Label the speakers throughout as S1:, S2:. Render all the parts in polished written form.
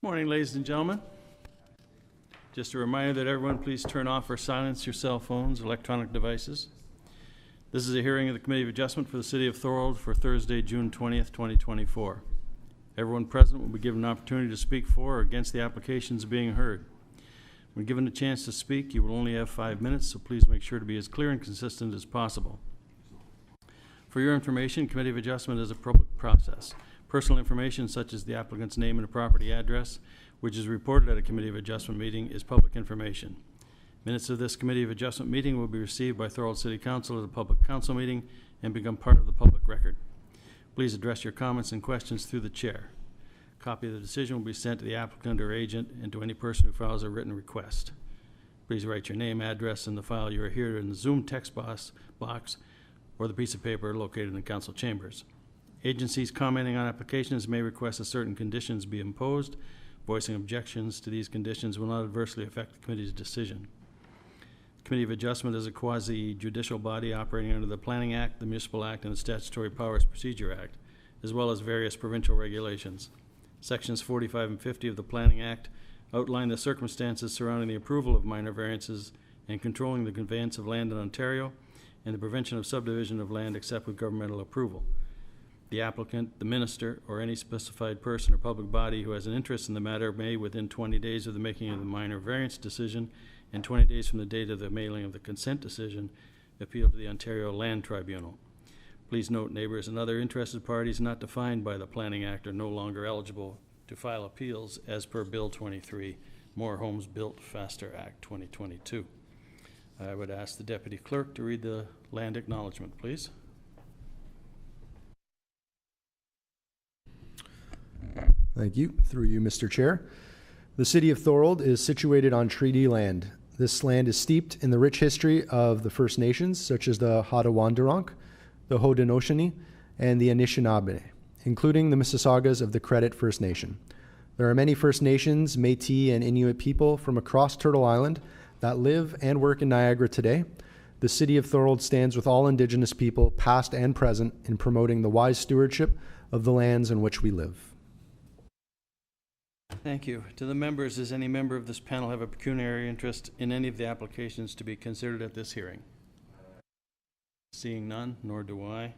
S1: morning, ladies and gentlemen. Just a reminder that everyone please turn off or silence your cell phones, electronic devices. This is a hearing of the Committee of Adjustment for the City of Thorold for Thursday, June 20th, 2024. Everyone present will be given an opportunity to speak for or against the applications being heard. When given a chance to speak, you will only have 5 minutes, so please make sure to be as clear and consistent as possible. For your information, Committee of Adjustment is a public process. Personal information such as the applicant's name and a property address, which is reported at a Committee of Adjustment meeting, is public information. Minutes of this Committee of Adjustment meeting will be received by Thorold City Council at a public council meeting and become part of the public record. Please address your comments and questions through the chair. A copy of the decision will be sent to the applicant or agent and to any person who files a written request. Please write your name, address in the file you are here in the Zoom text box or the piece of paper located in the council chambers. Agencies commenting on applications may request that certain conditions be imposed. Voicing objections to these conditions will not adversely affect the committee's decision. The Committee of Adjustment is a quasi-judicial body operating under the Planning Act, the Municipal Act, and the Statutory Powers Procedure Act, as well as various provincial regulations. Sections 45 and 50 of the Planning Act outline the circumstances surrounding the approval of minor variances and controlling the conveyance of land in Ontario and the prevention of subdivision of land except with governmental approval. The applicant, the minister, or any specified person or public body who has an interest in the matter may, within 20 days of the making of the minor variance decision and 20 days from the date of the mailing of the consent decision, appeal to the Ontario Land Tribunal. Please note, neighbors and other interested parties not defined by the Planning Act are no longer eligible to file appeals as per Bill 23, More Homes Built Faster Act 2022. I would ask the Deputy Clerk to read the land acknowledgement, please.
S2: Thank you. Through you, Mr. Chair. The City of Thorold is situated on treaty land. This land is steeped in the rich history of the First Nations, such as the Haudenosaunee, the Haudenosaunee, and the Anishinaabe, including the Mississaugas of the Credit First Nation. There are many First Nations, Métis, and Inuit people from across Turtle Island that live and work in Niagara today. The City of Thorold stands with all Indigenous people, past and present, in promoting the wise stewardship of the lands in which we live.
S1: Thank you. To the members, does any member of this panel have a pecuniary interest in any of the applications to be considered at this hearing? Seeing none, nor do I.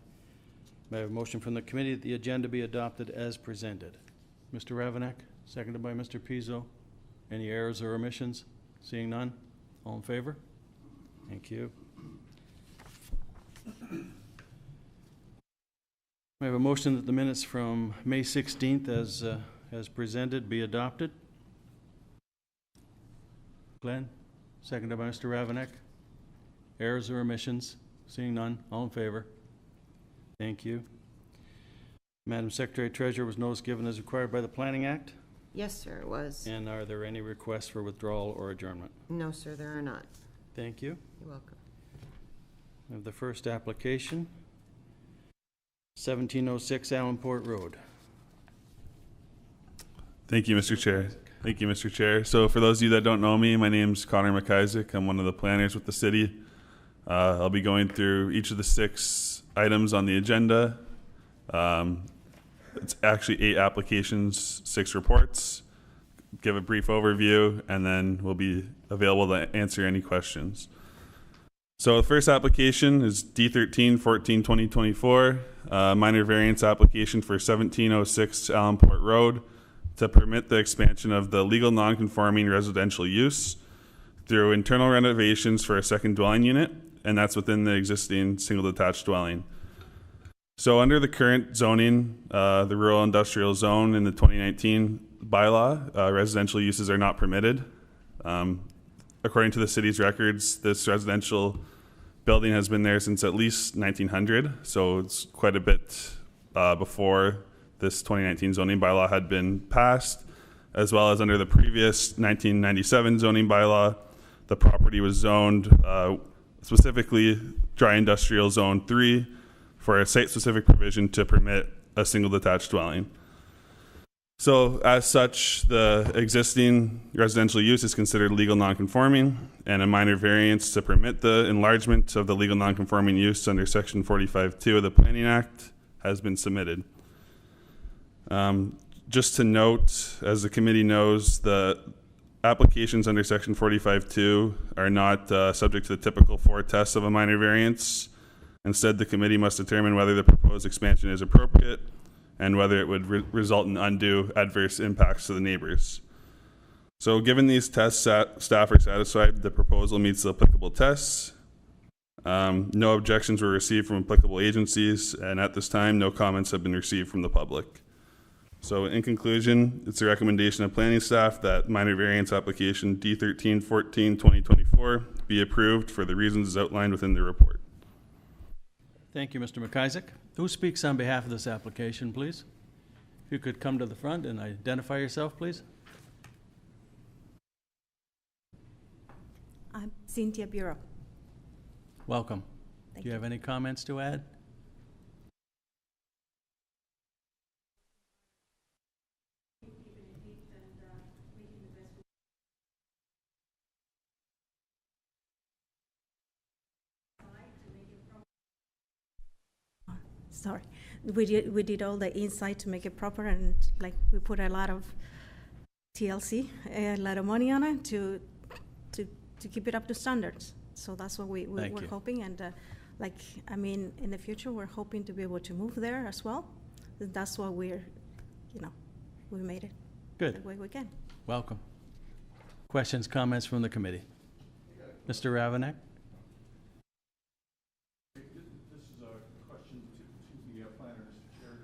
S1: May I have a motion from the committee that the agenda be adopted as presented? Mr. Ravenek, seconded by Mr. Pizzo. Any errors or omissions? Seeing none, all in favor? Thank you. May I have a motion that the minutes from May 16th as presented be adopted? Glenn, seconded by Mr. Ravenek. Errors or omissions? Seeing none, all in favor? Thank you. Madam Secretary Treasurer, was notice given as required by the Planning Act?
S3: Yes, sir, it was.
S1: And are there any requests for withdrawal or adjournment?
S3: No, sir, there are not.
S1: Thank you.
S3: You're welcome.
S1: We have the first application, 1706 Allenport Road.
S4: Thank you, Mr. Chair. Thank you, Mr. Chair. So for those of you that don't know me, my name's Connor McIsaac. I'm one of the planners with the city. I'll be going through each of the 6 items on the agenda. It's actually 8 applications, 6 reports. Give a brief overview, and then we'll be available to answer any questions. So the first application is D13-14-2024, minor variance application for 1706 Allenport Road to permit the expansion of the legal non-conforming residential use through internal renovations for a second dwelling unit, and that's within the existing single detached dwelling. So under the current zoning, the rural industrial zone in the 2019 bylaw, residential uses are not permitted. According to the city's records, this residential building has been there since at least 1900, so it's quite a bit before this 2019 zoning bylaw had been passed, as well as under the previous 1997 zoning bylaw. The property was zoned specifically dry industrial zone 3 for a site-specific provision to permit a single detached dwelling. So as such, the existing residential use is considered legal nonconforming, and a minor variance to permit the enlargement of the legal nonconforming use under Section 45(2) of the Planning Act has been submitted. Just to note, as the committee knows, the applications under section 45.2 are not subject to the typical 4 tests of a minor variance. Instead, the committee must determine whether the proposed expansion is appropriate and whether it would result in undue adverse impacts to the neighbors. So given these tests, staff are satisfied the proposal meets the applicable tests. No objections were received from applicable agencies, and at this time, no comments have been received from the public. So in conclusion, it's a recommendation of planning staff that minor variance application D1314-2024 be approved for the reasons outlined within the report.
S1: Thank you, Mr. McIsaac. Who speaks on behalf of this application, please? If you could come to the front and identify yourself, please.
S5: I'm Cynthia Bureau.
S1: Welcome.
S5: Thank
S1: Do you have any comments to add?
S5: Sorry, we did all the inside to make it proper, and like we put a lot of TLC, a lot of money on it to keep it up to standards. So that's what we're hoping, and I mean, in the future we're hoping to be able to move there as well. That's why we're, we made it
S1: Good.
S5: the way we can.
S1: Welcome. Questions, comments from the committee? Mr. Ravenek?
S6: This is a question to the planner, Mr. Chair.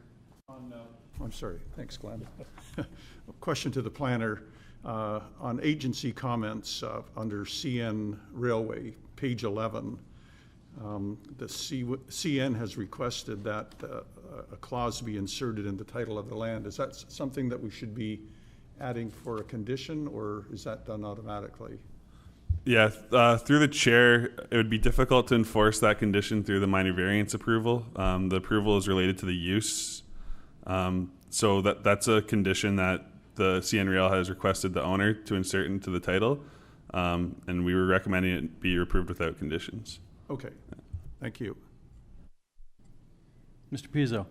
S6: I'm sorry. Thanks, Glenn. A question to the planner on agency comments under CN Railway, page 11. The CN has requested that a clause be inserted in the title of the land. Is that something that we should be adding for a condition, or is that done automatically?
S4: Yeah, through the chair, it would be difficult to enforce that condition through the minor variance approval. The approval is related to the use. So that's a condition that the CN Rail has requested the owner to insert into the title. And we were recommending it be approved without conditions.
S6: Okay, thank you.
S1: Mr. Pizzo?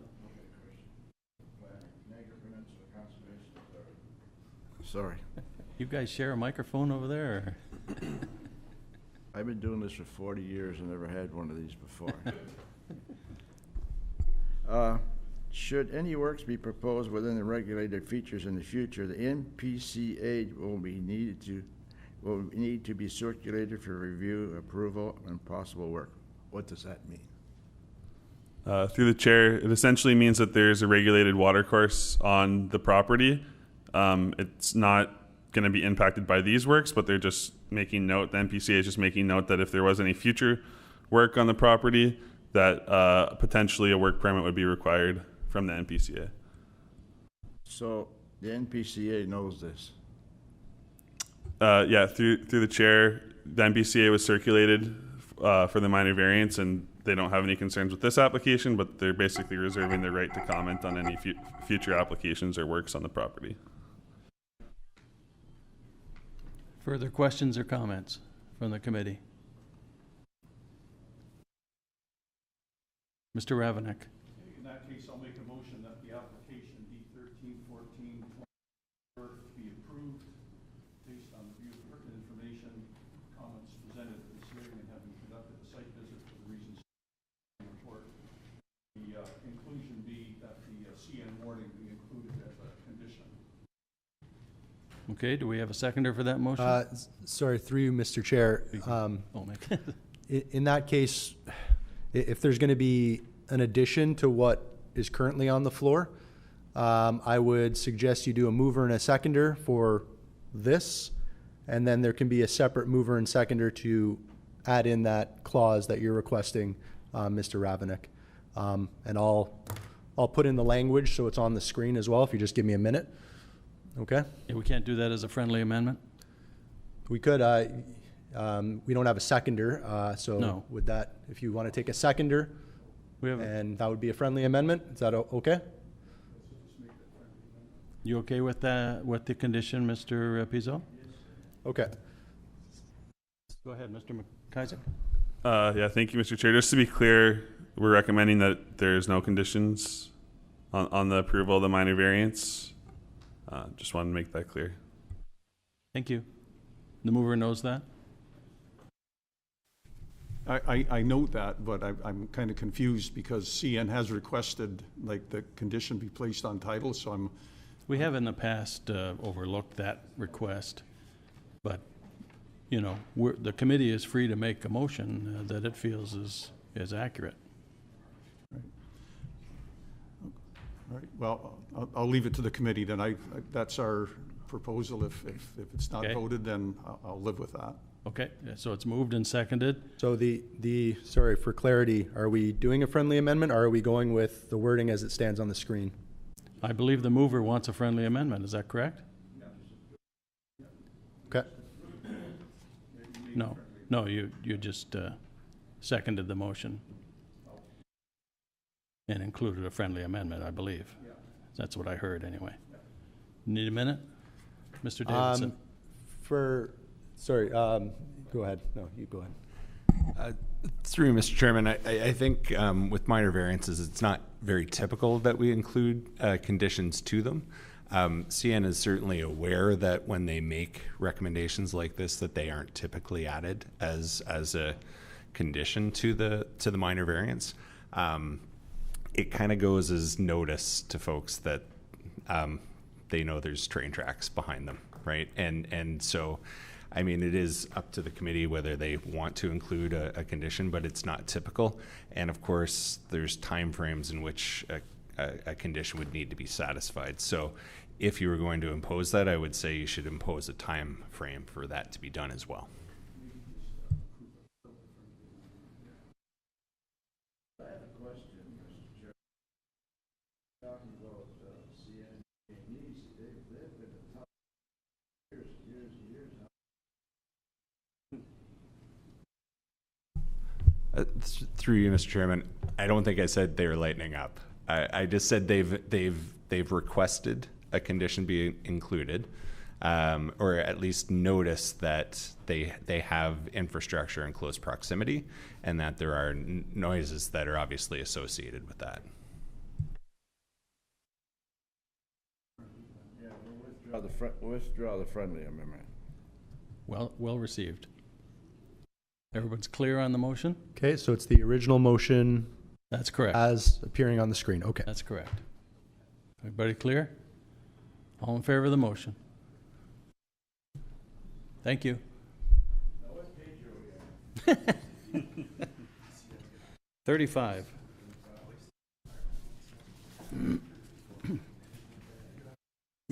S7: Sorry.
S1: You guys share a microphone over there?
S7: I've been doing this for 40 years and never had one of these before. Should any works be proposed within the regulated features in the future, the NPCA will need to be circulated for review, approval, and possible work. What does that mean?
S4: Through the chair, it essentially means that there's a regulated watercourse on the property. It's not going to be impacted by these works, but they're just making note, the NPCA is just making note that if there was any future work on the property, that potentially a work permit would be required from the NPCA.
S7: So the NPCA knows this?
S4: Yeah, through the chair, the NPCA was circulated for the minor variance, and they don't have any concerns with this application, but they're basically reserving the right to comment on any future applications or works on the property.
S1: Further questions or comments from the committee? Mr. Ravenek?
S6: In that case, I'll make a motion that the application D1314-24 be approved based on review of pertinent information, comments presented at this hearing, and having conducted a site visit for the reasons in the report. The inclusion be that the CN warning be included as a condition.
S1: Okay, do we have a seconder for that motion?
S2: Sorry, through you, Mr. Chair. In that case, if there's going to be an addition to what is currently on the floor, I would suggest you do a mover and a seconder for this, and then there can be a separate mover and seconder to add in that clause that you're requesting, Mr. Ravenek. And I'll put in the language so it's on the screen as well, if you just give me a minute. Okay?
S1: Yeah, we can't do that as a friendly amendment?
S2: We could. We don't have a seconder, so
S1: No.
S2: would that, if you want to take a seconder, and that would be a friendly amendment, is that okay?
S1: You okay with that, with the condition, Mr. Pizzo?
S2: Okay.
S1: Go ahead, Mr. McIsaac.
S4: Yeah, thank you, Mr. Chair. Just to be clear, we're recommending that there's no conditions on the approval of the minor variance. Just want to make that clear.
S1: Thank you. The mover knows that?
S6: I note that, but I'm kind of confused because CN has requested like the condition be placed on title, so
S1: We have in the past overlooked that request, but, you know, the committee is free to make a motion that it feels is accurate.
S6: all right, well, I'll leave it to the committee then. That's our proposal. If it's not
S1: Okay.
S6: voted, then I'll live with that.
S1: Okay, so it's moved and seconded.
S2: So sorry, for clarity, are we doing a friendly amendment or are we going with the wording as it stands on the screen?
S1: I believe the mover wants a friendly amendment, is that correct?
S2: Okay.
S1: No, you just seconded the motion and included a friendly amendment, I believe. That's what I heard anyway. Need a minute? Mr. Davidson?
S2: Sorry, go ahead. No, you go ahead.
S8: Through Mr. Chairman, I think with minor variances, it's not very typical that we include conditions to them. CN is certainly aware that when they make recommendations like this, that they aren't typically added as a condition to the minor variance. It kind of goes as notice to folks that they know there's train tracks behind them, right? And so, I mean, it is up to the committee whether they want to include a condition, but it's not typical. And of course, there's timeframes in which a condition would need to be satisfied. So if you were going to impose that, I would say you should impose a time frame for that to be done as well.
S7: I have a question, Mr. Chair. Talking about CN needs, they've been a tough years now.
S8: Through you, Mr. Chairman, I don't think I said they were lightening up. I just said they've requested a condition be included, or at least notice that they have infrastructure in close proximity, and that there are noises that are obviously associated with that.
S7: Yeah, we'll withdraw the friendly amendment.
S1: Well received. Everyone's clear on the motion?
S2: Okay, so it's the original motion
S1: That's correct.
S2: as appearing on the screen. Okay.
S1: That's correct. Everybody clear? All in favor of the motion? Thank you. 35.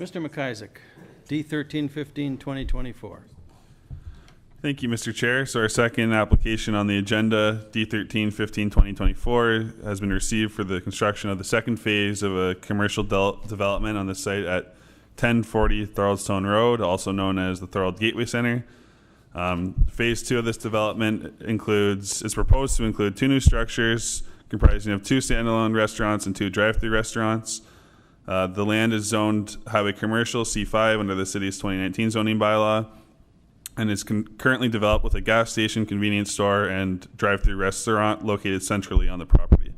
S1: Mr. McIsaac, D1315-2024.
S4: Thank you, Mr. Chair. So our second application on the agenda, D13-15-2024, has been received for the construction of the second phase of a commercial development on the site at 1040 Thoroldstone Road, also known as the Thorold Gateway Center. Phase 2 of this development is proposed to include 2 new structures comprising of 2 standalone restaurants and 2 drive-through restaurants. The land is zoned highway commercial C5 under the city's 2019 zoning bylaw, and is currently developed with a gas station, convenience store, and drive-through restaurant located centrally on the property.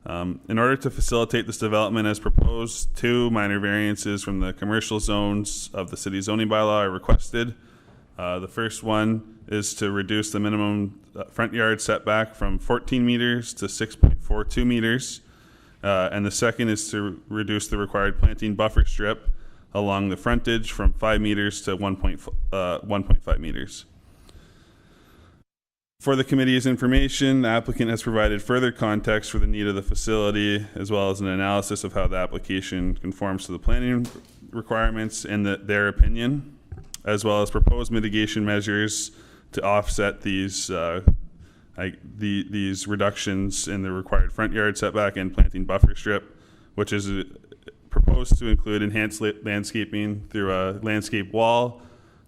S4: In order to facilitate this development as proposed, 2 minor variances from the commercial zones of the city zoning bylaw are requested. The first one is to reduce the minimum front yard setback from 14 meters to 6.42 meters. And the second is to reduce the required planting buffer strip along the frontage from 5 meters to 1.5 meters. For the committee's information, the applicant has provided further context for the need of the facility, as well as an analysis of how the application conforms to the planning requirements in their opinion, as well as proposed mitigation measures to offset these reductions in the required front yard setback and planting buffer strip, which is proposed to include enhanced landscaping through a landscape wall.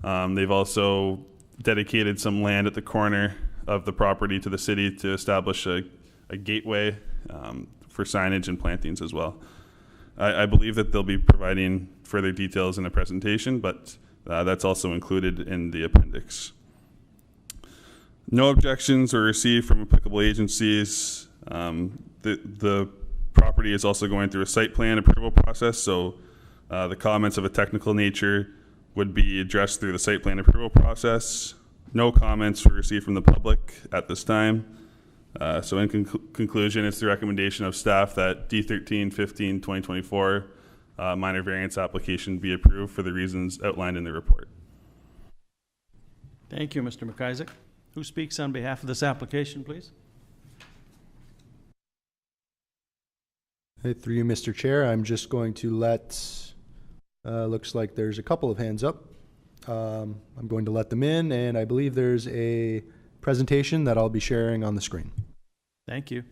S4: They've also dedicated some land at the corner of the property to the city to establish a gateway for signage and plantings as well. I believe that they'll be providing further details in the presentation, but that's also included in the appendix. No objections were received from applicable agencies. The property is also going through a site plan approval process, so The comments of a technical nature would be addressed through the site plan approval process. No comments were received from the public at this time. So in conclusion, it's the recommendation of staff that D13-15-2024 minor variance application be approved for the reasons outlined in the report.
S1: Thank you, Mr. McIsaac. Who speaks on behalf of this application, please?
S2: Hey, through you, Mr. Chair, I'm just going to let, looks like there's a couple of hands up. I'm going to let them in, and I believe there's a presentation that I'll be sharing on the screen.
S1: Thank you.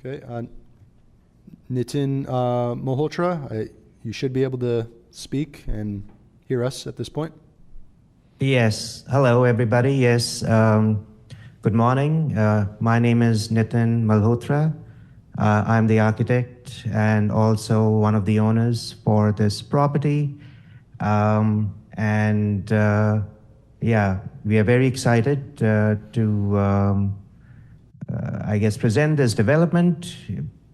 S2: Okay, Nitin Malhotra, you should be able to speak and hear us at this point.
S9: Yes. Hello, everybody. Yes. Good morning. My name is Nitin Malhotra. I'm the architect and also one of the owners for this property. Yeah, we are very excited to I guess, present this development.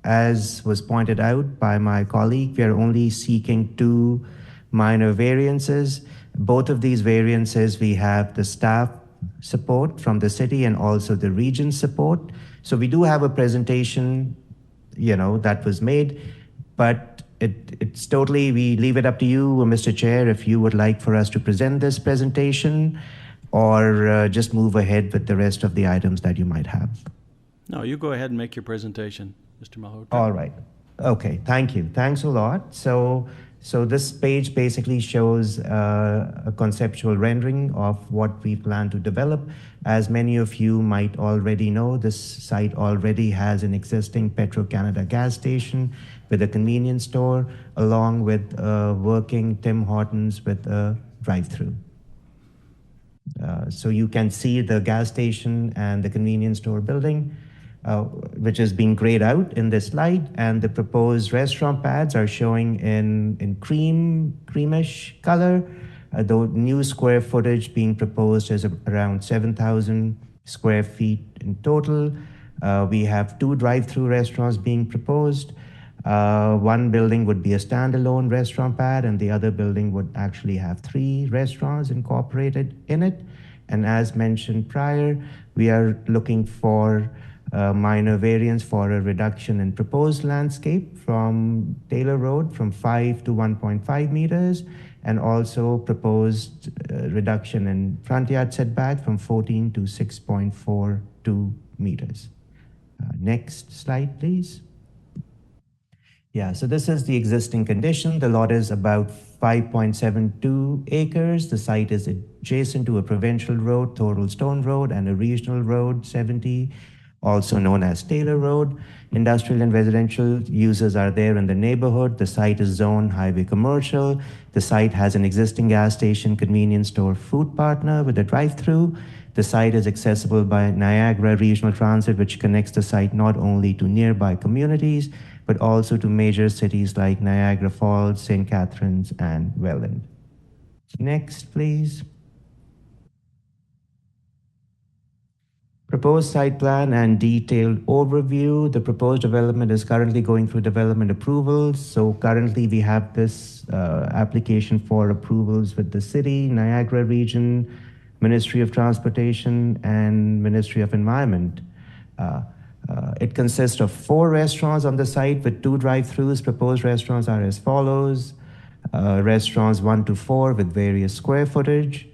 S9: As was pointed out by my colleague, we are only seeking 2 minor variances. Both of these variances, we have the staff support from the city and also the region support. So we do have a presentation, that was made, but it's totally, we leave it up to you, Mr. Chair, if you would like for us to present this presentation or just move ahead with the rest of the items that you might have.
S1: No, you go ahead and make your presentation, Mr. Malhotra.
S9: All right. Okay. Thank you. Thanks a lot. So this page basically shows a conceptual rendering of what we plan to develop. As many of you might already know, this site already has an existing Petro-Canada gas station with a convenience store, along with working Tim Hortons with a drive-through. So you can see the gas station and the convenience store building, which is being grayed out in this slide, and the proposed restaurant pads are showing in creamish color. The new square footage being proposed is around 7,000 square feet in total. We have 2 drive-through restaurants being proposed. One building would be a standalone restaurant pad, and the other building would actually have 3 restaurants incorporated in it. And as mentioned prior, we are looking for minor variance for a reduction in proposed landscape from Taylor Road from 5 to 1.5 meters, and also proposed reduction in front yard setback from 14 to 6.42 meters. Next slide, please. Yeah, so this is the existing condition. The lot is about 5.72 acres. The site is adjacent to a provincial road, Thorold Stone Road, and a regional road, 70, also known as Taylor Road. Industrial and residential users are there in the neighborhood. The site is zoned highway commercial. The site has an existing gas station, convenience store, food partner with a drive-through. The site is accessible by Niagara Regional Transit, which connects the site not only to nearby communities, but also to major cities like Niagara Falls, St. Catharines, and Welland. Next, please. Proposed site plan and detailed overview. The proposed development is currently going through development approvals. So currently we have this application for approvals with the city, Niagara region, Ministry of Transportation, and Ministry of Environment. It consists of 4 restaurants on the site with 2 drive-throughs. Proposed restaurants are as follows. Restaurants 1 to 4 with various square footage.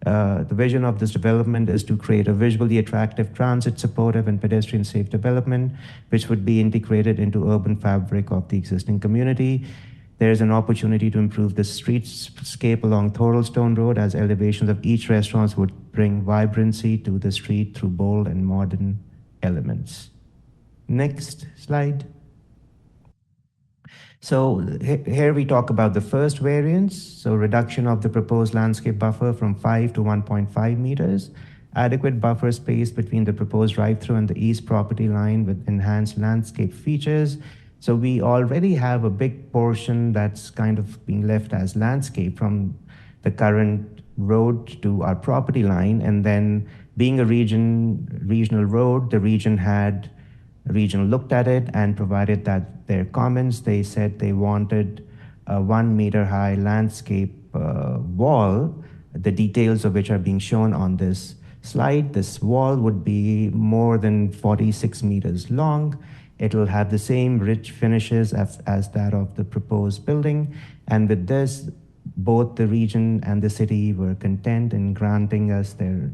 S9: The vision of this development is to create a visually attractive, transit-supportive, and pedestrian-safe development, which would be integrated into urban fabric of the existing community. There is an opportunity to improve the streetscape along Thorold Stone Road, as elevations of each restaurant would bring vibrancy to the street through bold and modern elements. Next slide. So here we talk about the first variance, so reduction of the proposed landscape buffer from 5 to 1.5 meters. adequate buffer space between the proposed drive-through and the east property line with enhanced landscape features. So we already have a big portion that's kind of being left as landscape from the current road to our property line. And then being a regional road, the region looked at it and provided that their comments. They said they wanted a 1 meter high landscape wall, the details of which are being shown on this slide. This wall would be more than 46 meters long. It will have the same rich finishes as that of the proposed building. And with this, both the region and the city were content in granting us their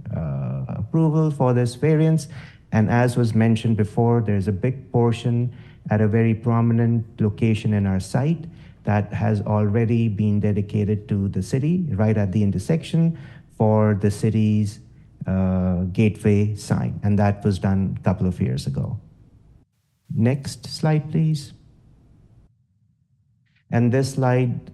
S9: approval for this variance. And as was mentioned before, there's a big portion at a very prominent location in our site that has already been dedicated to the city, right at the intersection for the city's gateway sign. And that was done a couple of years ago. Next slide, please. And this slide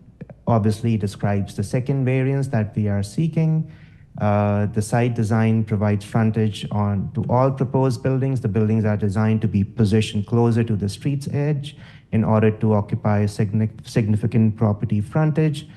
S9: obviously describes the second variance that we are seeking. The site design provides frontage to all proposed buildings. The buildings are designed to be positioned closer to the street's edge in order to occupy a significant property frontage,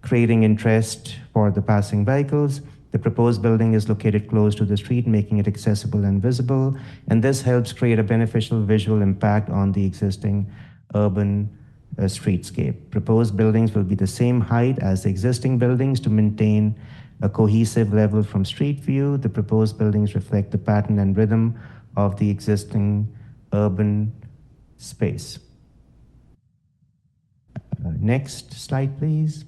S9: creating interest for the passing vehicles. The proposed building is located close to the street, making it accessible and visible, and this helps create a beneficial visual impact on the existing urban streetscape. Proposed buildings will be the same height as the existing buildings to maintain a cohesive level from street view. The proposed buildings reflect the pattern and rhythm of the existing urban space. Next slide, please.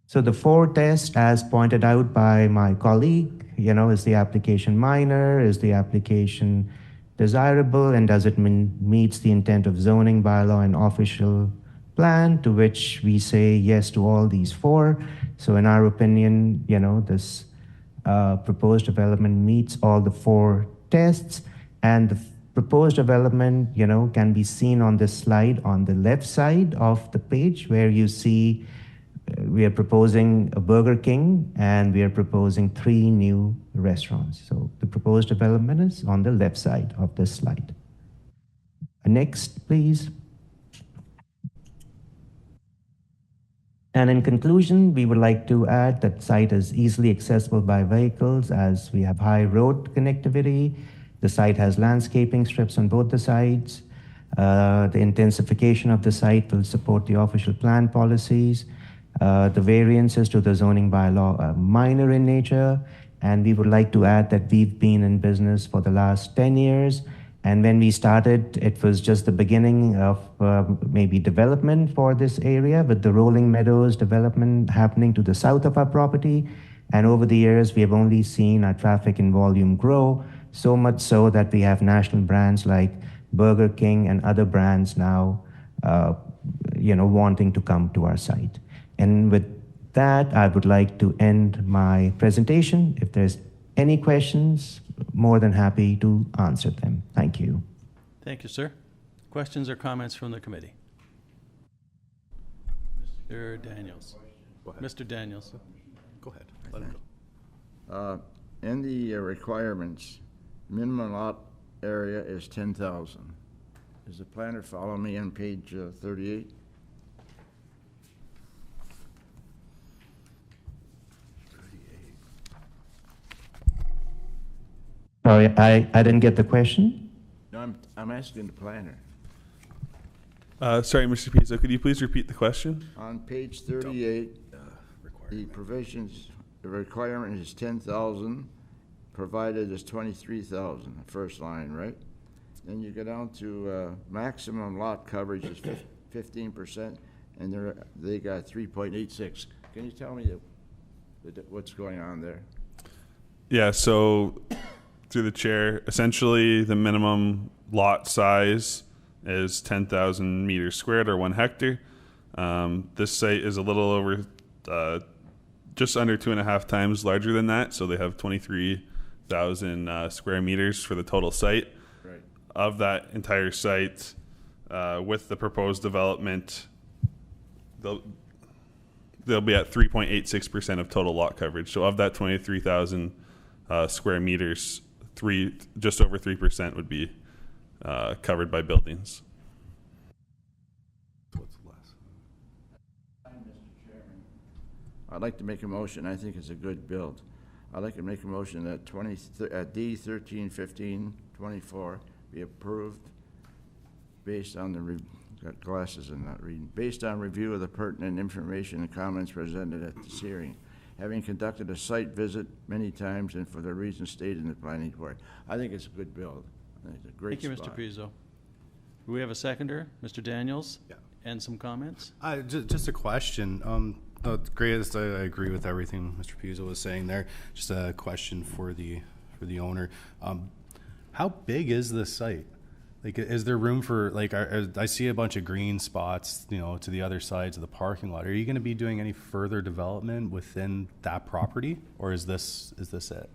S9: So the 4 test, as pointed out by my colleague, is the application minor, is the application desirable, and does it meets the intent of zoning bylaw and official plan, to which we say yes to all these 4. So in our opinion, this proposed development meets all the 4 tests, and the proposed development, can be seen on this slide on the left side of the page, where you see we are proposing a Burger King and we are proposing 3 new restaurants. So the proposed development is on the left side of this slide. Next, please. And in conclusion, we would like to add that site is easily accessible by vehicles as we have high road connectivity. The site has landscaping strips on both the sides. The intensification of the site will support the official plan policies. The variances to the zoning bylaw are minor in nature, and we would like to add that we've been in business for the last 10 years. And when we started, it was just the beginning of maybe development for this area, with the Rolling Meadows development happening to the south of our property. And over the years, we have only seen our traffic and volume grow, so much so that we have national brands like Burger King and other brands now, wanting to come to our site. And with that, I would like to end my presentation. If there's any questions, more than happy to answer them. Thank you.
S1: Thank you, sir. Questions or comments from the committee? Mr. Daniels. Mr. Daniels.
S6: Go ahead. Let him go.
S7: In the requirements, minimum lot area is 10,000. Does the planner follow me on page 38?
S9: Sorry, I didn't get the question.
S7: No, I'm asking the planner.
S4: Sorry, Mr. Pizzo, could you please repeat the question?
S7: On page 38, the provisions, the requirement is 10,000, provided is 23,000, the first line, right? Then you go down to maximum lot coverage is 15%, and they got 3.86. Can you tell me what's going on there?
S4: Yeah, so through the chair, essentially the minimum lot size is 10,000 meters squared or 1 hectare. This site is a little over, just under 2.5 times larger than that. So they have 23,000 square meters for the total site.
S7: Right.
S4: Of that entire site, with the proposed development, they'll be at 3.86% of total lot coverage. So of that 23,000 square meters, just over 3% would be covered by buildings.
S7: I'd like to make a motion. I think it's a good build. I'd like to make a motion that D 131524 be approved based on the got glasses and not reading. Based on review of the pertinent information and comments presented at this hearing, having conducted a site visit many times and for the reasons stated in the planning board. I think it's a good build. I think it's a great
S1: Thank you,
S7: spot.
S1: Mr. Pizzo. Do we have a seconder, Mr. Daniels?
S10: Yeah.
S1: And some comments?
S10: Just a question. No, it's great. I agree with everything Mr. Pizzo was saying there. Just a question for the owner. How big is this site? Like, is there room for, like, I see a bunch of green spots, you know, to the other sides of the parking lot. Are you going to be doing any further development within that property, or is this it?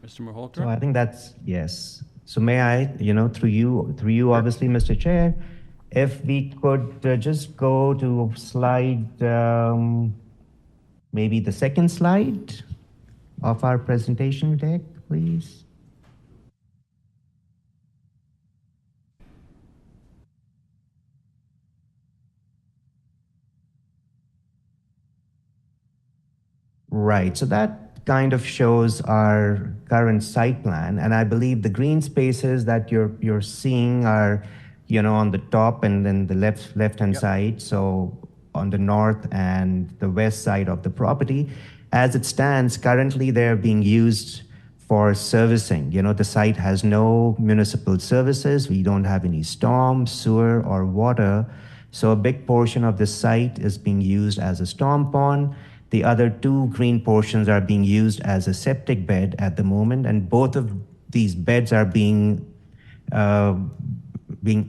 S1: Mr. Malhotra?
S9: So I think that's, yes. So may I, through you, obviously, Mr. Chair, if we could just go to slide, maybe the second slide of our presentation deck, please. Right, so that kind of shows our current site plan, and I believe the green spaces that you're seeing are, on the top and then the left-hand side, so on the north and the west side of the property. As it stands, currently they're being used for servicing. The site has no municipal services. We don't have any storm, sewer, or water. So a big portion of the site is being used as a storm pond. The other two green portions are being used as a septic bed at the moment, and both of these beds are being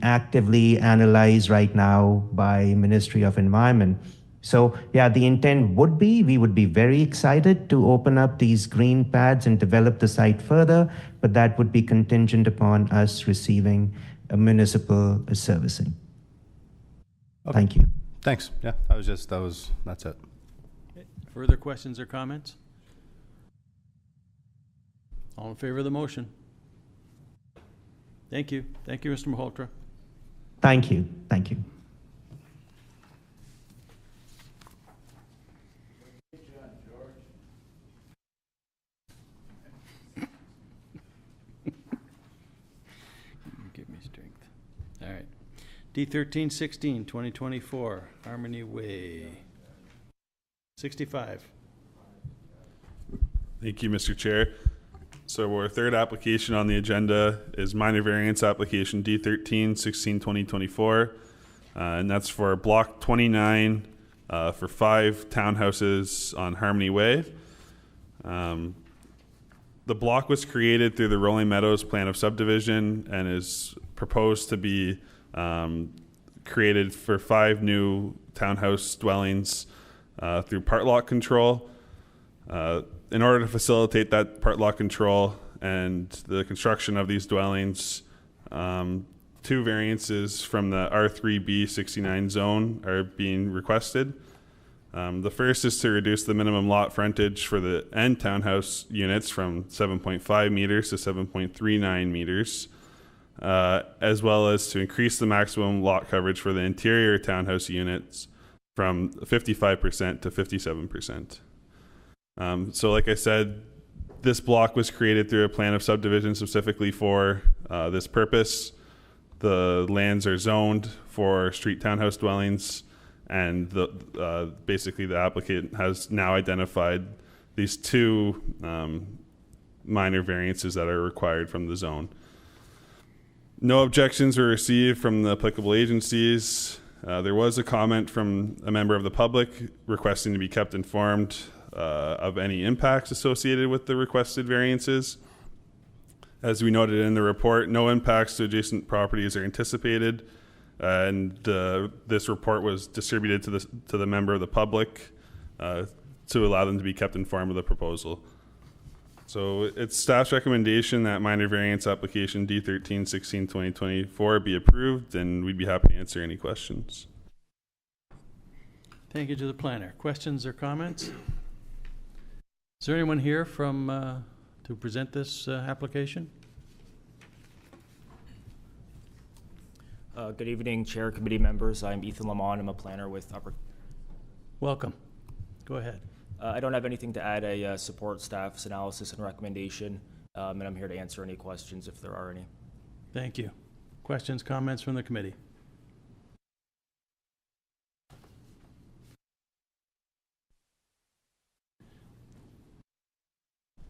S9: actively analyzed right now by Ministry of Environment. So yeah, the intent would be, we would be very excited to open up these green pads and develop the site further, but that would be contingent upon us receiving a municipal servicing.
S10: Okay.
S9: Thank you.
S10: Thanks. Yeah, that's it.
S1: Further questions or comments? All in favor of the motion? Thank you. Thank you, Mr. Malhotra.
S9: Thank you. Thank you.
S1: Give me strength. All right. D1316, 2024, Harmony Way. 65.
S4: Thank you, Mr. Chair. So our third application on the agenda is minor variance application D1316-2024, and that's for block 29 for 5 townhouses on Harmony Way. The block was created through the Rolling Meadows plan of subdivision and is proposed to be created for 5 new townhouse dwellings through part lot control. In order to facilitate that part lot control and the construction of these dwellings, 2 variances from the R3B 69 zone are being requested. The first is to reduce the minimum lot frontage for the end townhouse units from 7.5 meters to 7.39 meters, as well as to increase the maximum lot coverage for the interior townhouse units from 55% to 57%. So like I said, this block was created through a plan of subdivision specifically for this purpose. The lands are zoned for street townhouse dwellings, and basically the applicant has now identified these 2 minor variances that are required from the zone. No objections were received from the applicable agencies. There was a comment from a member of the public requesting to be kept informed of any impacts associated with the requested variances. As we noted in the report, no impacts to adjacent properties are anticipated, and this report was distributed to the member of the public to allow them to be kept informed of the proposal. So it's staff's recommendation that minor variance application D1316-2024 be approved, and we'd be happy to answer any questions.
S1: Thank you to the planner. Questions or comments? Is there anyone here from, to present this application?
S11: Good evening, Chair, committee members. I'm Ethan Lamont. I'm a planner with Upper.
S1: Welcome. Go ahead.
S11: I don't have anything to add. I support staff's analysis and recommendation, and I'm here to answer any questions if there are any.
S1: Thank you. Questions, comments from the committee?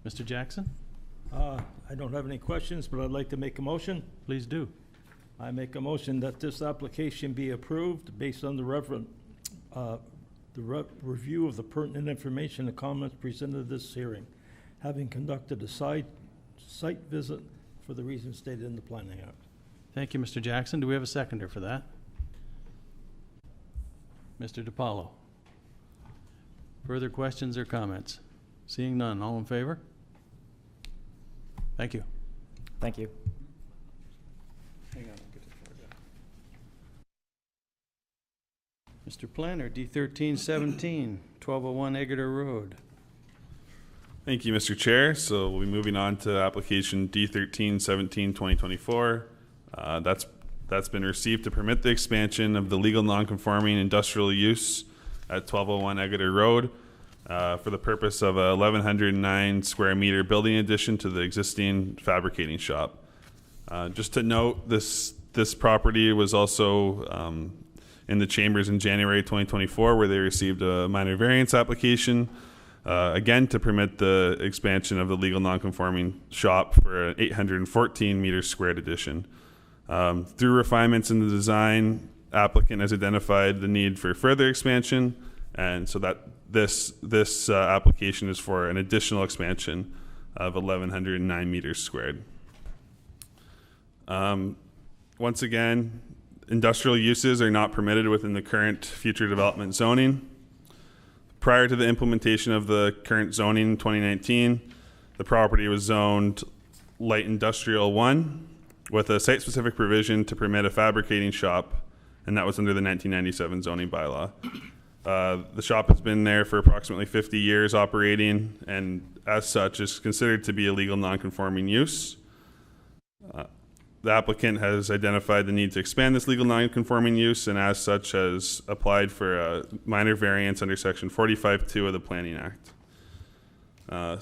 S1: Mr. Jackson?
S12: I don't have any questions, but I'd like to make a motion.
S1: Please do.
S12: I make a motion that this application be approved based on the review of the pertinent information and comments presented at this hearing, having conducted a site visit for the reasons stated in the Planning Act.
S1: Thank you, Mr. Jackson. Do we have a seconder for that? Mr. DiPaolo? Further questions or comments? Seeing none, all in favor? Thank you.
S11: Thank you.
S1: Hang on, I'll get it for you. Mr. Planner, D1317, 1201 Eggerter Road.
S4: Thank you, Mr. Chair. So we'll be moving on to application D1317 2024. That's been received to permit the expansion of the legal non-conforming industrial use at 1201 Eggerter Road for the purpose of a 1,109 square meter building addition to the existing fabricating shop. Just to note, this property was also in the chambers in January 2024, where they received a minor variance application, again to permit the expansion of the legal non-conforming shop for an 814 meters squared addition. Through refinements in the design, applicant has identified the need for further expansion, and so that this application is for an additional expansion of 1,109 meters squared. Once again, industrial uses are not permitted within the current future development zoning. Prior to the implementation of the current zoning in 2019, the property was zoned light industrial 1 with a site-specific provision to permit a fabricating shop, and that was under the 1997 zoning bylaw. The shop has been there for approximately 50 years operating, and as such is considered to be a legal non-conforming use. The applicant has identified the need to expand this legal non-conforming use, and as such has applied for a minor variance under section 45(2) of the Planning Act.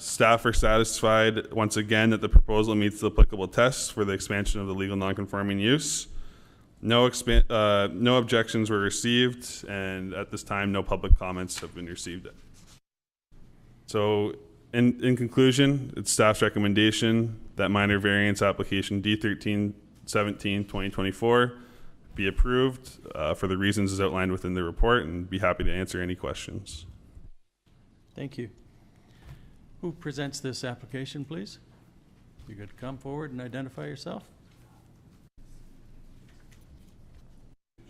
S4: Staff are satisfied once again that the proposal meets the applicable tests for the expansion of the legal non-conforming use. No objections were received, and at this time no public comments have been received. So in conclusion, it's staff's recommendation that minor variance application D1317 2024 be approved for the reasons as outlined within the report, and be happy to answer any questions.
S1: Thank you. Who presents this application, please? You could come forward and identify yourself.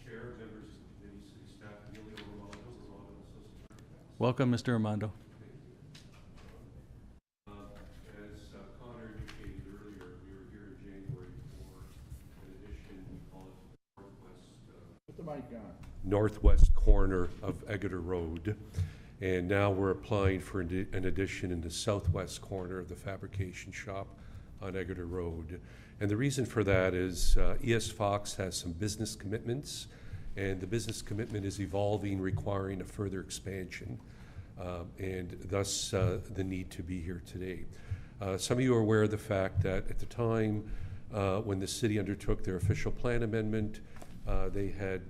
S13: Chair, members of the committee, city staff, Emilio Romano,
S1: Welcome, Mr. Armando.
S13: As Connor indicated earlier, we were here in January for an addition, we call it
S7: Put the mic on.
S13: northwest corner of Eggerter Road. And now we're applying for an addition in the southwest corner of the fabrication shop on Eggerter Road. And the reason for that is ES Fox has some business commitments, and the business commitment is evolving, requiring a further expansion, and thus the need to be here today. Some of you are aware of the fact that at the time when the city undertook their official plan amendment, they had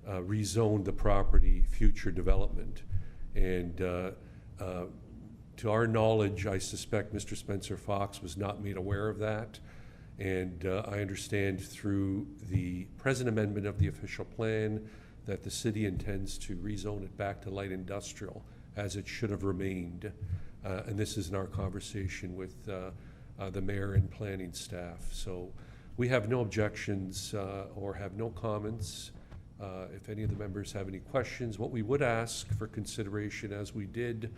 S13: rezoned the property future development. And to our knowledge, I suspect Mr. Spencer Fox was not made aware of that. And I understand through the present amendment of the official plan that the city intends to rezone it back to light industrial, as it should have remained. And this is in our conversation with the mayor and planning staff. So we have no objections or have no comments. If any of the members have any questions, what we would ask for consideration, as we did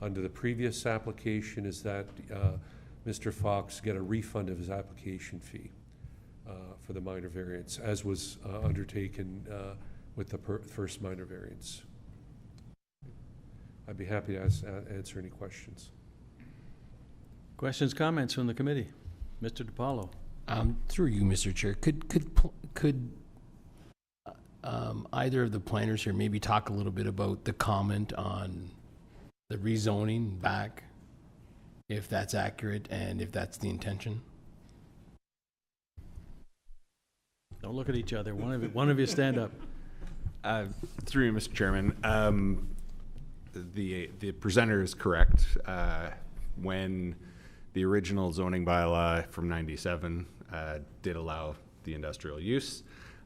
S13: under the previous application, is that Mr. Fox get a refund of his application fee for the minor variance, as was undertaken with the first minor variance. I'd be happy to answer any questions.
S1: Questions, comments from the committee? Mr. DiPaolo.
S14: Through you, Mr. Chair, could either of the planners here maybe talk a little bit about the comment on the rezoning back, if that's accurate and if that's the intention?
S1: Don't look at each other. One of you stand up.
S8: Through you, Mr. Chairman, the presenter is correct. When the original zoning bylaw from '97 did allow the industrial use,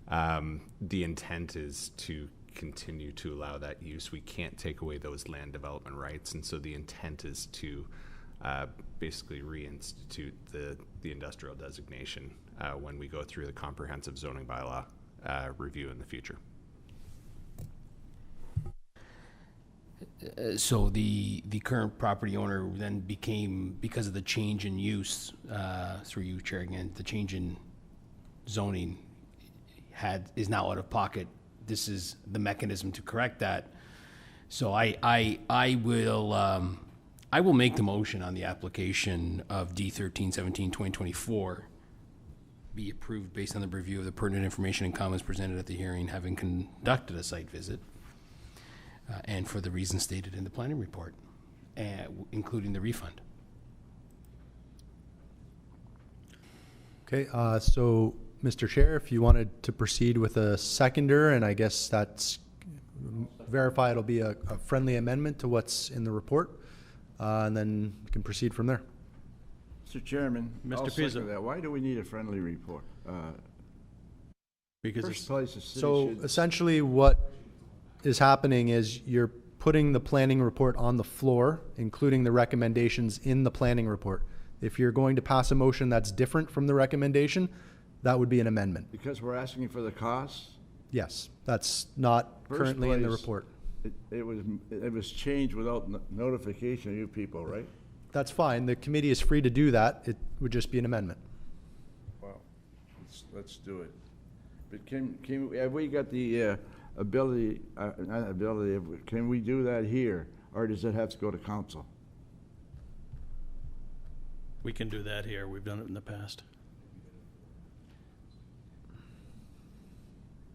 S8: the intent is to continue to allow that use. We can't take away those land development rights, and so the intent is to basically reinstitute the industrial designation when we go through the comprehensive zoning bylaw review in the future.
S14: So the current property owner then became, because of the change in use, through you, Chair, again, the change in zoning is now out of pocket. This is the mechanism to correct that. So I will make the motion on the application of D1317/2024 be approved based on the review of the pertinent information and comments presented at the hearing, having conducted a site visit, and for the reasons stated in the planning report, including the refund.
S2: Okay, so Mr. Chair, if you wanted to proceed with a seconder, and I guess that's verify it'll be a friendly amendment to what's in the report, and then we can proceed from there.
S7: Mr. Chairman,
S1: Mr.
S7: I'll
S1: Pizzo.
S7: second that. Why do we need a friendly report?
S1: Because
S7: First place, the city
S2: So
S7: should.
S2: essentially what is happening is you're putting the planning report on the floor, including the recommendations in the planning report. If you're going to pass a motion that's different from the recommendation, that would be an amendment.
S7: Because we're asking for the costs?
S2: Yes, that's not
S7: First
S2: currently in the
S7: place,
S2: report.
S7: It was changed without notification of you people, right?
S2: That's fine. The committee is free to do that. It would just be an amendment.
S7: Well, let's do it. But have we got the ability, not ability, can we do that here? Or does it have to go to council?
S1: we can do that here. We've done it in the past.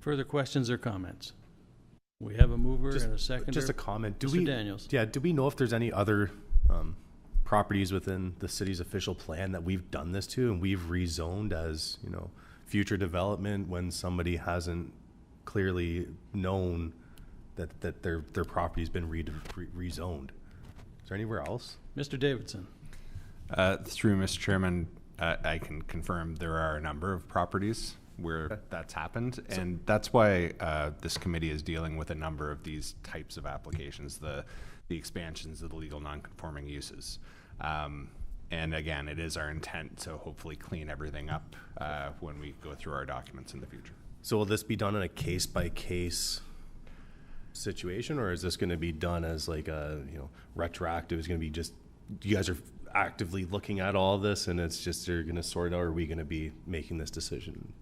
S1: Further questions or comments? We have a mover and a seconder.
S10: Just a comment.
S1: Mr. Daniels.
S10: Yeah, do we know if there's any other properties within the city's official plan that we've done this to and we've rezoned as, you know, future development when somebody hasn't clearly known that their property's been rezoned? Is there anywhere else?
S1: Mr. Davidson.
S8: Through Mr. Chairman, I can confirm there are a number of properties where that's happened, and that's why this committee is dealing with a number of these types of applications, the expansions of the legal non-conforming uses. And again, it is our intent to hopefully clean everything up when we go through our documents in the future.
S10: So will this be done in a case-by-case situation, or is this going to be done as like a, you know, retroactive? Is going to be just, you guys are actively looking at all of this and it's just you're going to sort it out, or are we going to be making this decision?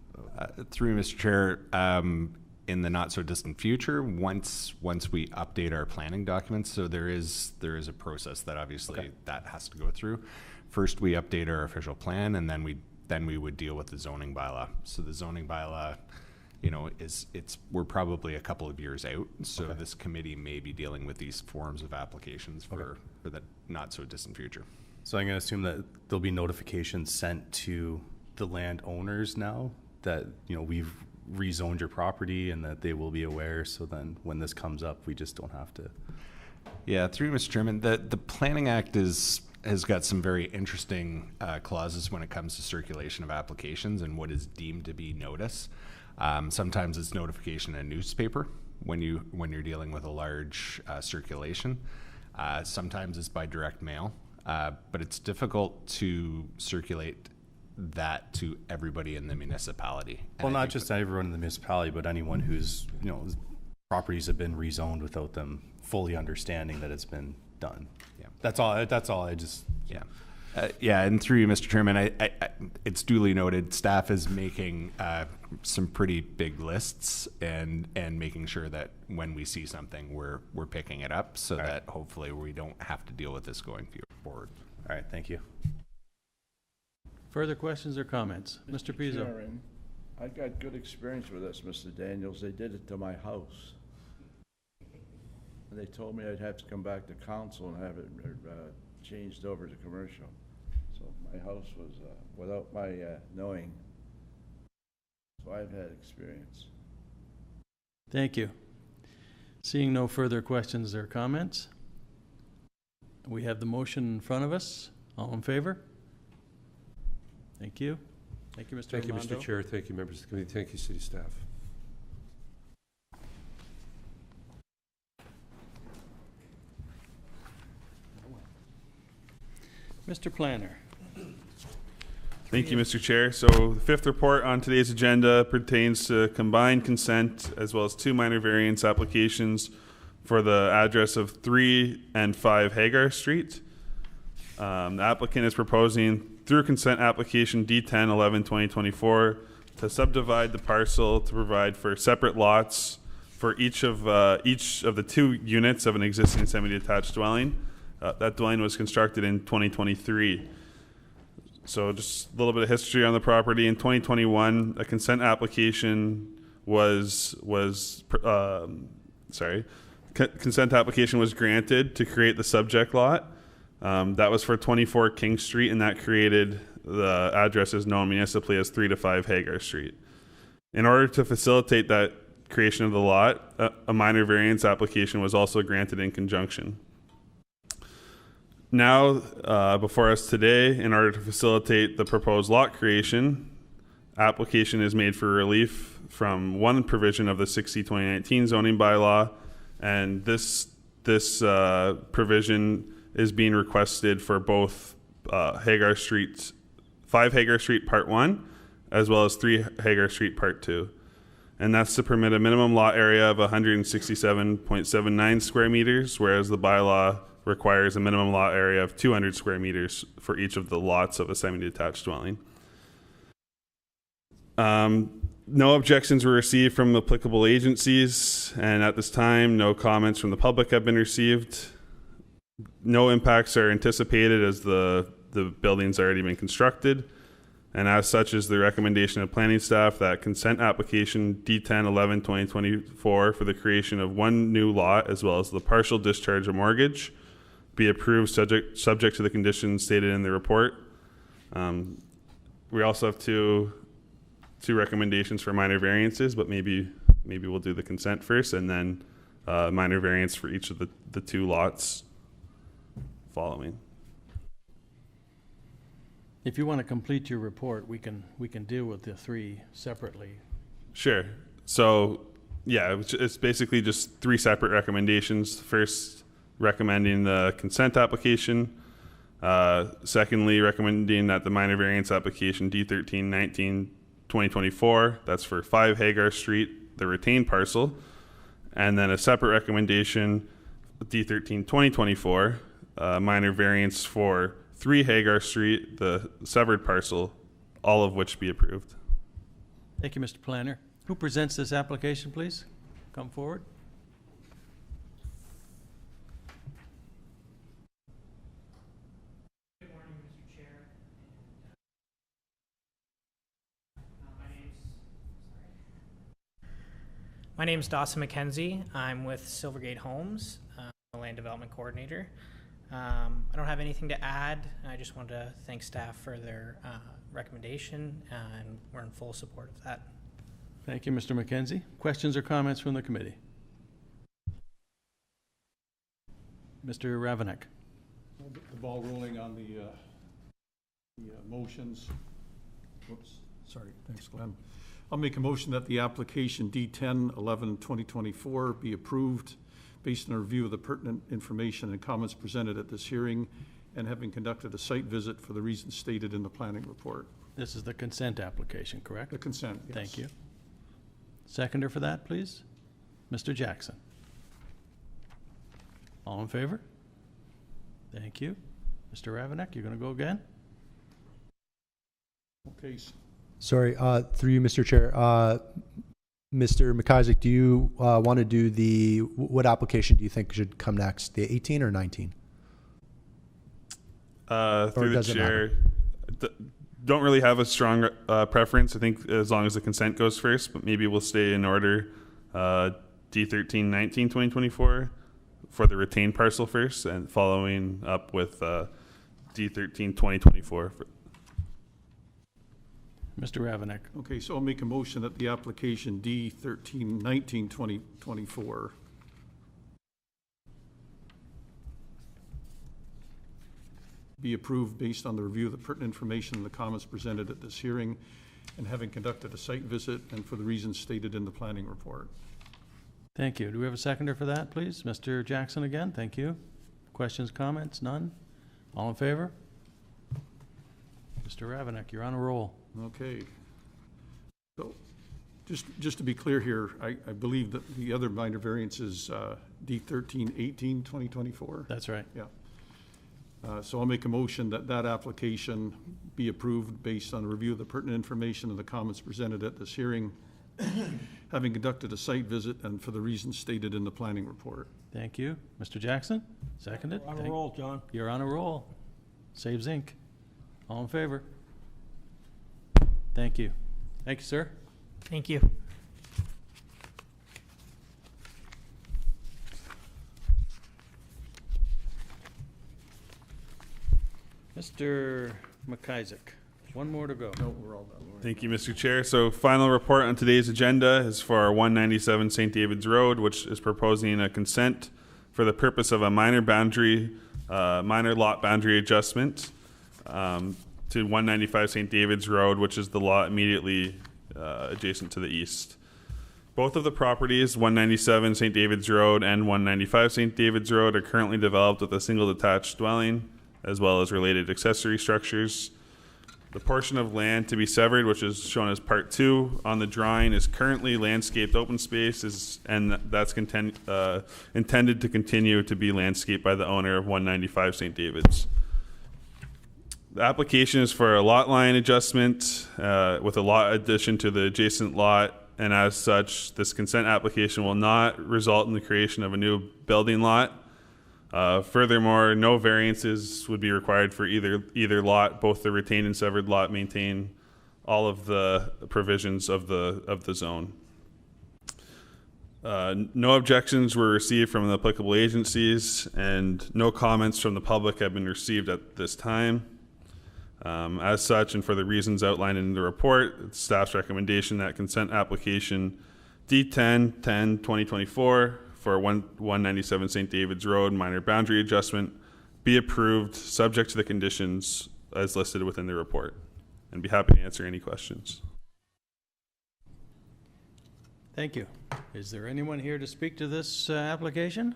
S8: Through Mr. Chair, in the not so distant future, once we update our planning documents, so there is a process that obviously that has to go through. First, we update our official plan, and then we would deal with the zoning bylaw. So the zoning bylaw, you know, we're probably a couple of years out. So this committee may be dealing with these forms of applications for the not so distant future.
S10: So I'm going to assume that there'll be notifications sent to the landowners now that, you know, we've rezoned your property and that they will be aware. So then when this comes up, we just don't have to.
S8: Yeah, through Mr. Chairman, the Planning Act has got some very interesting clauses when it comes to circulation of applications and what is deemed to be notice. Sometimes it's notification in a newspaper when you're dealing with a large circulation. Sometimes it's by direct mail, but it's difficult to circulate that to everybody in the municipality.
S10: Well, not just everyone in the municipality, but anyone whose, you know, properties have been rezoned without them fully understanding that it's been done.
S8: Yeah,
S10: that's all. I just.
S8: Yeah. Yeah, and through you, Mr. Chairman, it's duly noted, staff is making some pretty big lists and making sure that when we see something, we're picking it up so that hopefully we don't have to deal with this going forward.
S10: All right, thank you.
S1: Further questions or comments? Mr. Pizzo.
S7: Chairman, I got good experience with this, Mr. Daniels. They did it to my house. And they told me I'd have to come back to council and have it changed over to commercial. So my house was without my knowing. So I've had experience.
S1: Thank you. Seeing no further questions or comments, we have the motion in front of us. All in favor? Thank you. Thank you, Mr.
S13: Thank you,
S1: Armando.
S13: Mr. Chair. Thank you, members of the committee. Thank you, city staff.
S1: Mr. Planner.
S4: Thank you, Mr. Chair. So the fifth report on today's agenda pertains to combined consent as well as 2 minor variance applications for the address of 3 and 5 Hagar Street. The applicant is proposing through consent application D10-11-2024 to subdivide the parcel to provide for separate lots for each of the 2 units of an existing semi-detached dwelling. That dwelling was constructed in 2023. So just a little bit of history on the property. In 2021, a consent application consent application was granted to create the subject lot. That was for 24 King Street, and that created the addresses known municipally as 3 to 5 Hagar Street. In order to facilitate that creation of the lot, a minor variance application was also granted in conjunction. Now, before us today, in order to facilitate the proposed lot creation, application is made for relief from one provision of the 60/2019 zoning bylaw, and this provision is being requested for both 5 Hagar Street Part 1, as well as 3 Hagar Street Part 2. And that's to permit a minimum lot area of 167.79 square meters, whereas the bylaw requires a minimum lot area of 200 square meters for each of the lots of a semi-detached dwelling. No objections were received from applicable agencies, and at this time, no comments from the public have been received. No impacts are anticipated as the building's already been constructed, and as such is the recommendation of planning staff that consent application D10-11-2024 for the creation of 1 new lot as well as the partial discharge of mortgage be approved subject to the conditions stated in the report. We also have two recommendations for minor variances, but maybe we'll do the consent first and then minor variance for each of the 2 lots following.
S1: If you want to complete your report, we can deal with the 3 separately.
S4: Sure. So yeah, it's basically just 3 separate recommendations. First, recommending the consent application. Secondly, recommending that the minor variance application D13-19-2024, that's for 5 Hagar Street, the retained parcel. And then a separate recommendation, D13-2024, minor variance for 3 Hagar Street, the severed parcel, all of which be approved.
S1: Thank you, Mr. Planner. Who presents this application, please? Come forward.
S15: Good morning, Mr. Chair. My name's Dawson McKenzie. I'm with Silvergate Homes, the land development coordinator. I don't have anything to add. I just wanted to thank staff for their recommendation, and we're in full support of that.
S1: Thank you, Mr. McKenzie. Questions or comments from the committee? Mr. Ravenek.
S6: The ball rolling on the motions. Whoops, sorry, thanks, Glenn. I'll make a motion that the application D10-11-2024 be approved based on a review of the pertinent information and comments presented at this hearing and having conducted a site visit for the reasons stated in the planning report.
S1: This is the consent application, correct?
S6: The consent, yes.
S1: Thank you. Seconder for that, please? Mr. Jackson. All in favor? Thank you. Mr. Ravenek, you're going to go again?
S6: Okay,
S2: Sorry, through you, Mr. Chair. Mr. McIsaac, do you want to do what application do you think should come next, the 18 or 19?
S4: Through the
S2: does it
S4: chair, don't really have a strong preference. I think as long as the consent goes first, but maybe we'll stay in order D1319 2024 for the retained parcel first, and following up with D13 2024.
S1: Mr. Ravenek.
S6: okay, so I'll make a motion that the application D1319 2024 be approved based on the review of the pertinent information and the comments presented at this hearing, and having conducted a site visit, and for the reasons stated in the planning report.
S1: Thank you. Do we have a seconder for that, please? Mr. Jackson again, thank you. Questions, comments? None? All in favor? Mr. Ravenek, you're on a roll.
S6: Okay. So, just to be clear here, I believe that the other minor variance is D1318 2024.
S1: That's right.
S6: Yeah. So I'll make a motion that that application be approved based on a review of the pertinent information and the comments presented at this hearing, having conducted a site visit and for the reasons stated in the planning report.
S1: Thank you. Mr. Jackson, seconded.
S12: On a roll, John.
S1: You're on a roll. Saves ink. All in favor? Thank you. Thank you, sir.
S15: Thank you.
S1: Mr. McIsaac, one more to go.
S6: No, we're all done.
S4: Thank you, Mr. Chair. So final report on today's agenda is for 197 St. David's Road, which is proposing a consent for the purpose of a minor lot boundary adjustment to 195 St. David's Road, which is the lot immediately adjacent to the east. Both of the properties, 197 St. David's Road and 195 St. David's Road, are currently developed with a single detached dwelling, as well as related accessory structures. The portion of land to be severed, which is shown as Part 2 on the drawing, is currently landscaped open space, and that's intended to continue to be landscaped by the owner of 195 St. David's. The application is for a lot line adjustment with a lot addition to the adjacent lot, and as such, this consent application will not result in the creation of a new building lot. Furthermore, no variances would be required for either lot. Both the retained and severed lot maintain all of the provisions of the zone. No objections were received from the applicable agencies, and no comments from the public have been received at this time. As such, and for the reasons outlined in the report, it's staff's recommendation that consent application D10-10-2024 for 197 St. David's Road minor boundary adjustment be approved, subject to the conditions as listed within the report, and be happy to answer any questions.
S1: Thank you. Is there anyone here to speak to this application?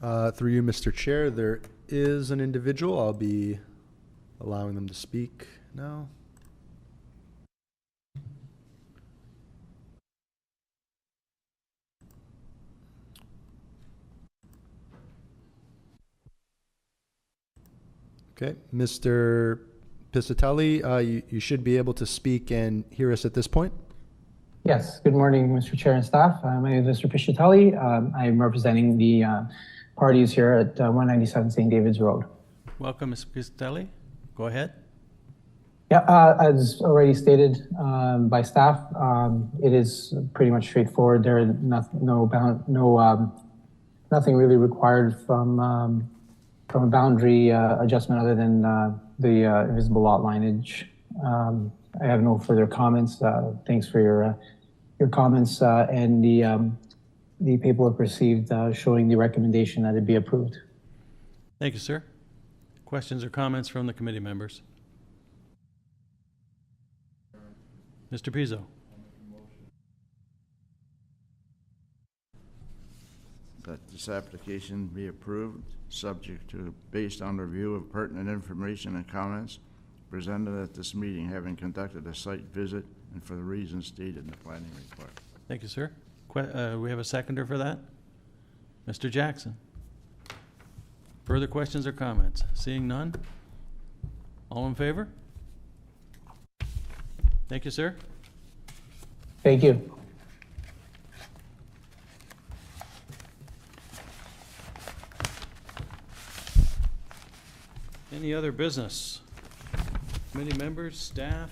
S2: Through you, Mr. Chair, there is an individual. I'll be allowing them to speak now. Okay, Mr. Piscitelli, you should be able to speak and hear us at this point.
S16: Yes, good morning, Mr. Chair and staff. My name is Mr. Piscitelli. I'm representing the parties here at 197 St. David's Road.
S1: Welcome, Mr. Piscitelli. Go ahead.
S16: Yeah, as already stated by staff, it is pretty much straightforward. There are nothing really required from a boundary adjustment other than the invisible lot lineage. I have no further comments. Thanks for your comments and the paperwork received showing the recommendation that it be approved.
S1: Thank you, sir. Questions or comments from the committee members? Mr. Pizzo.
S7: That this application be approved, subject to, based on review of pertinent information and comments presented at this meeting, having conducted a site visit and for the reasons stated in the planning report.
S1: Thank you, sir. We have a seconder for that? Mr. Jackson. Further questions or comments? Seeing none? All in favor? Thank you, sir.
S16: Thank you.
S1: Any other business? Committee members, staff?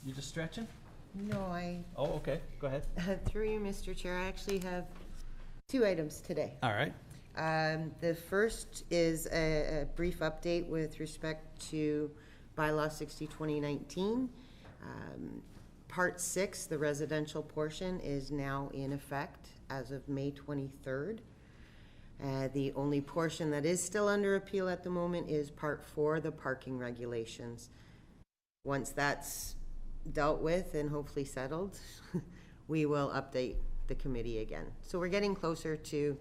S1: You just stretching?
S3: No,
S1: Oh, okay. Go ahead.
S3: through you, Mr. Chair, I actually have 2 items today.
S1: All right.
S3: The first is a brief update with respect to Bylaw 60/2019. Part 6, the residential portion, is now in effect as of May 23rd. The only portion that is still under appeal at the moment is Part 4, the parking regulations. Once that's dealt with and hopefully settled, we will update the committee again. So we're getting closer to,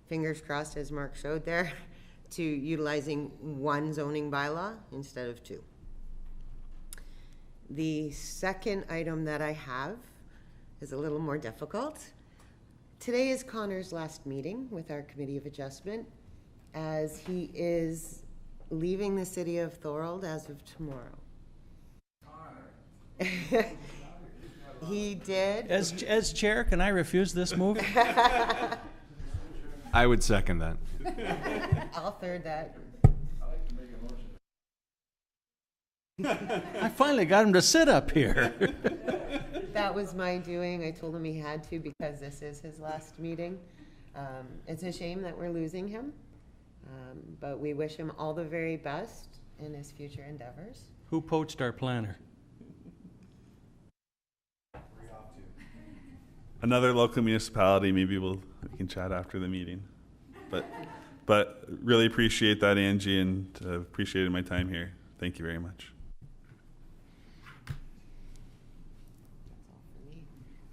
S3: fingers crossed as Mark showed there, to utilizing one zoning bylaw instead of 2. The second item that I have is a little more difficult. Today is Connor's last meeting with our Committee of Adjustment, as he is leaving the city of Thorold as of tomorrow. He did.
S1: As chair, can I refuse this move?
S8: I would second that.
S3: I'll third that.
S1: I finally got him to sit up here.
S3: That was my doing. I told him he had to because this is his last meeting. It's a shame that we're losing him, but we wish him all the very best in his future endeavors.
S1: Who poached our planner?
S4: Another local municipality. Maybe we can chat after the meeting. But really appreciate that, Angie, and appreciated my time here. Thank you very much.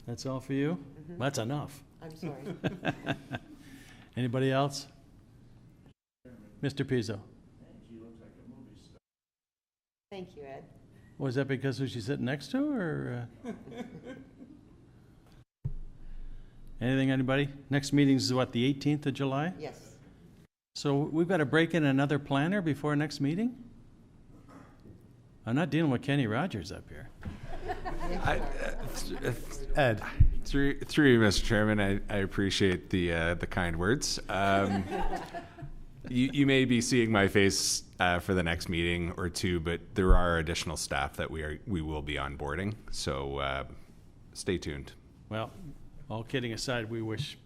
S1: That's all for you? That's enough.
S3: I'm sorry.
S1: Anybody else? Mr. Pizzo.
S3: Thank you, Ed.
S1: Was that because who she's sitting next to, or? Anything, anybody? Next meeting is what, the 18th of July?
S3: Yes.
S1: So we've got to break in another planner before next meeting? I'm not dealing with Kenny Rogers up here.
S8: Ed, through you, Mr. Chairman, I appreciate the kind words. You may be seeing my face for the next meeting or 2, but there are additional staff that we will be onboarding. So stay tuned.
S1: Well, all kidding aside, we wish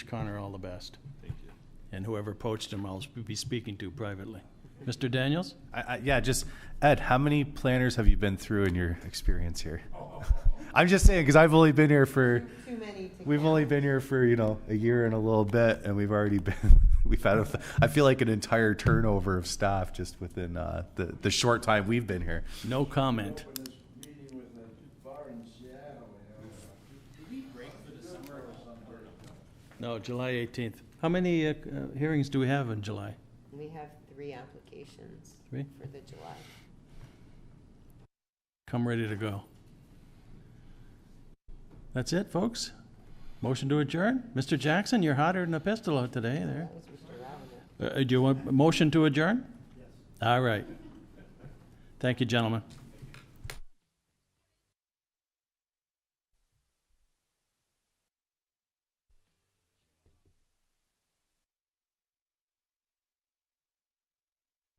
S1: Connor all the best. Thank you. And whoever poached him, I'll be speaking to privately. Mr. Daniels?
S10: Yeah, just Ed, how many planners have you been through in your experience here? I'm just saying, because I've only been here for
S3: Too many to
S10: we've
S3: count.
S10: only been here for a year and a little bit, and we've already been we've had I feel like an entire turnover of staff just within the short time we've been here.
S1: No comment. No, July 18th. How many hearings do we have in July?
S3: We have 3 applications
S1: 3?
S3: for the July.
S1: Come ready to go. That's it, folks. Motion to adjourn? Mr. Jackson, you're hotter than a pistol out today there.
S3: That was Mr. Ravenel.
S1: Do you want a motion to adjourn? Yes. All right. Thank you, gentlemen.